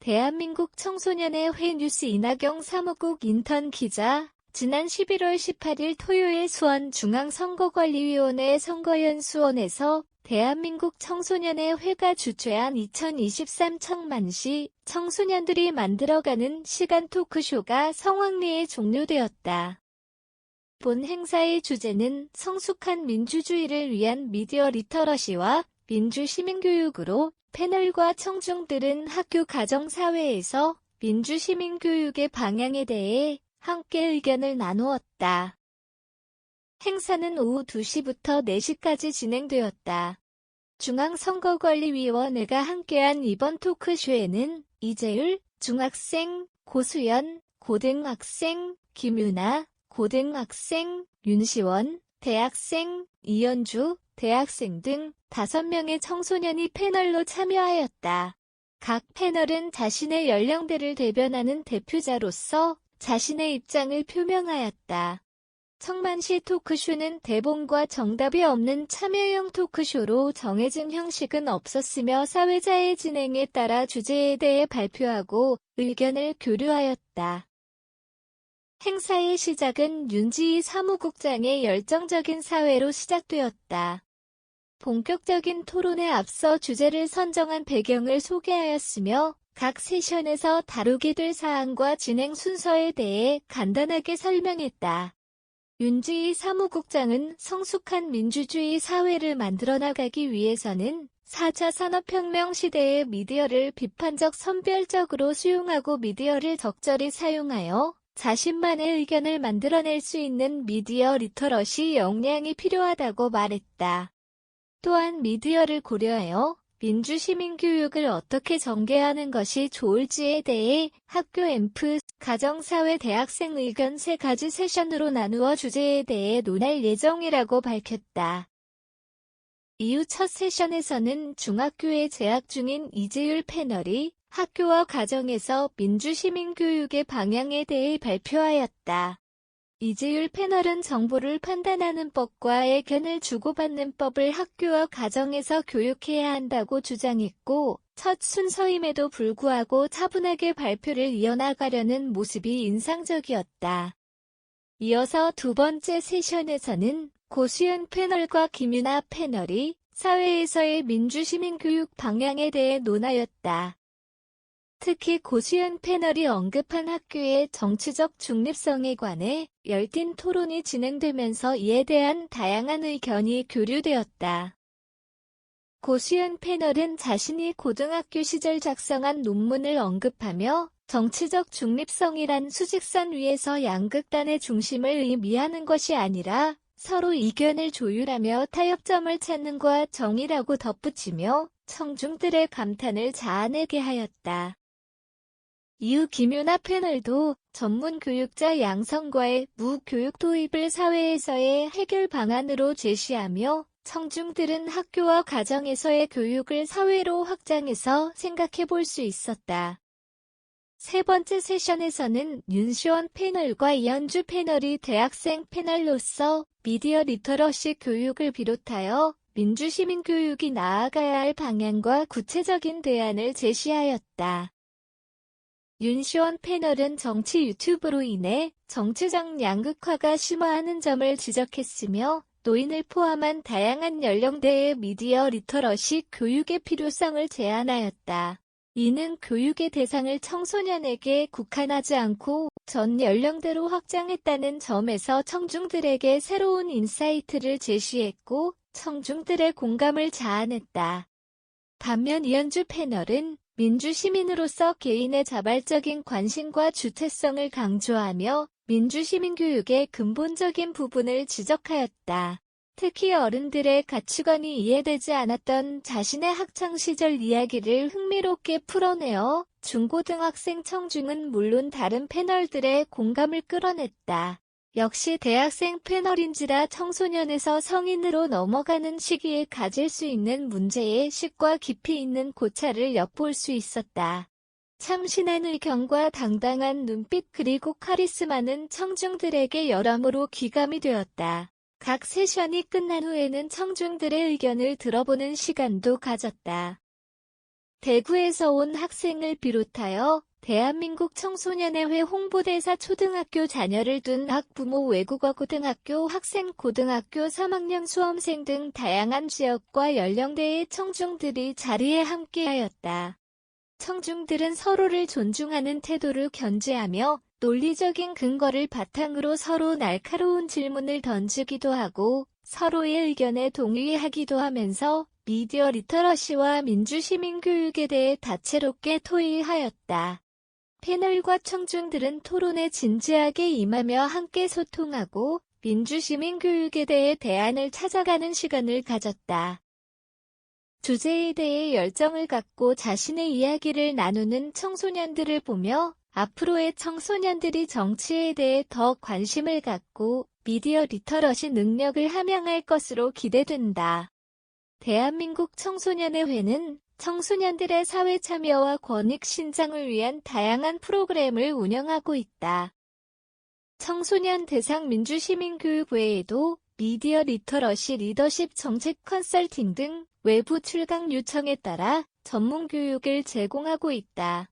대한민국 청소년의 회 뉴스 이나경 사무국 인턴 기자, 지난 11월 18일 토요일 수원중앙선거관리위원회 선거연수원에서 대한민국 청소년의 회가 주최한 2023 청만시 청소년들이 만들어가는 시간 토크쇼가 성황리에 종료되었다. 본 행사의 주제는 성숙한 민주주의를 위한 미디어 리터러시와 민주시민교육으로 패널과 청중들은 학교 가정 사회에서 민주시민교육의 방향에 대해 함께 의견을 나누었다. 행사는 오후 2시부터 4시까지 진행되었다. 중앙선거관리위원회가 함께한 이번 토크쇼에는 이재율, 중학생, 고수연, 고등학생, 김유나, 고등학생, 윤시원, 대학생, 이연주, 대학생 등 5명의 청소년이 패널로 참여하였다. 각 패널은 자신의 연령대를 대변하는 대표자로서 자신의 입장을 표명하였다. 청만시 토크쇼는 대본과 정답이 없는 참여형 토크쇼로 정해진 형식은 없었으며 사회자의 진행에 따라 주제에 대해 발표하고 의견을 교류하였다. 행사의 시작은 윤지희 사무국장의 열정적인 사회로 시작되었다. 본격적인 토론에 앞서 주제를 선정한 배경을 소개하였으며 각 세션에서 다루게 될 사안과 진행 순서에 대해 간단하게 설명했다. 윤지희 사무국장은 성숙한 민주주의 사회를 만들어 나가기 위해서는 4차 산업혁명 시대의 미디어를 비판적 선별적으로 수용하고 미디어를 적절히 사용하여 자신만의 의견을 만들어낼 수 있는 미디어 리터러시 역량이 필요하다고 말했다. 또한 미디어를 고려하여 민주시민교육을 어떻게 전개하는 것이 좋을지에 대해 학교 앰프, 가정사회, 대학생 의견 3가지 세션으로 나누어 주제에 대해 논할 예정이라고 밝혔다. 이후 첫 세션에서는 중학교에 재학 중인 이재율 패널이 학교와 가정에서 민주시민교육의 방향에 대해 발표하였다. 이재율 패널은 정보를 판단하는 법과 의견을 주고받는 법을 학교와 가정에서 교육해야 한다고 주장했고, 첫 순서임에도 불구하고 차분하게 발표를 이어나가려는 모습이 인상적이었다. 이어서 두 번째 세션에서는 고수연 패널과 김유나 패널이 사회에서의 민주시민교육 방향에 대해 논하였다. 특히 고수연 패널이 언급한 학교의 정치적 중립성에 관해 열띤 토론이 진행되면서 이에 대한 다양한 의견이 교류되었다. 고수연 패널은 자신이 고등학교 시절 작성한 논문을 언급하며 정치적 중립성이란 수직선 위에서 양극단의 중심을 의미하는 것이 아니라 서로 이견을 조율하며 타협점을 찾는 것과 정의라고 덧붙이며 청중들의 감탄을 자아내게 하였다. 이후 김유나 패널도 전문 교육자 양성과의 무교육 도입을 사회에서의 해결 방안으로 제시하며 청중들은 학교와 가정에서의 교육을 사회로 확장해서 생각해 볼 수 있었다. 세 번째 세션에서는 윤시원 패널과 이연주 패널이 대학생 패널로서 미디어 리터러시 교육을 비롯하여 민주시민교육이 나아가야 할 방향과 구체적인 대안을 제시하였다. 윤시원 패널은 정치 유튜브로 인해 정치적 양극화가 심화하는 점을 지적했으며 노인을 포함한 다양한 연령대의 미디어 리터러시 교육의 필요성을 제안하였다. 이는 교육의 대상을 청소년에게 국한하지 않고 전 연령대로 확장했다는 점에서 청중들에게 새로운 인사이트를 제시했고 청중들의 공감을 자아냈다. 반면 이연주 패널은 민주시민으로서 개인의 자발적인 관심과 주체성을 강조하며 민주시민교육의 근본적인 부분을 지적하였다. 특히 어른들의 가치관이 이해되지 않았던 자신의 학창시절 이야기를 흥미롭게 풀어내어 중고등학생 청중은 물론 다른 패널들의 공감을 끌어냈다. 역시 대학생 패널인지라 청소년에서 성인으로 넘어가는 시기에 가질 수 있는 문제의식과 깊이 있는 고찰을 엿볼 수 있었다. 참신한 의견과 당당한 눈빛 그리고 카리스마는 청중들에게 여러모로 귀감이 되었다. 각 세션이 끝난 후에는 청중들의 의견을 들어보는 시간도 가졌다. 대구에서 온 학생을 비롯하여 대한민국 청소년의회 홍보대사 초등학교 자녀를 둔 학부모 외국어 고등학교 학생 고등학교 3학년 수험생 등 다양한 지역과 연령대의 청중들이 자리에 함께하였다. 청중들은 서로를 존중하는 태도를 견지하며 논리적인 근거를 바탕으로 서로 날카로운 질문을 던지기도 하고 서로의 의견에 동의하기도 하면서 미디어 리터러시와 민주시민교육에 대해 다채롭게 토의하였다. 패널과 청중들은 토론에 진지하게 임하며 함께 소통하고 민주시민교육에 대해 대안을 찾아가는 시간을 가졌다. 주제에 대해 열정을 갖고 자신의 이야기를 나누는 청소년들을 보며 앞으로의 청소년들이 정치에 대해 더 관심을 갖고 미디어 리터러시 능력을 함양할 것으로 기대된다. 대한민국 청소년의회는 청소년들의 사회 참여와 권익 신장을 위한 다양한 프로그램을 운영하고 있다. 청소년 대상 민주시민교육 외에도 미디어 리터러시 리더십 정책 컨설팅 등 외부 출강 요청에 따라 전문 교육을 제공하고 있다.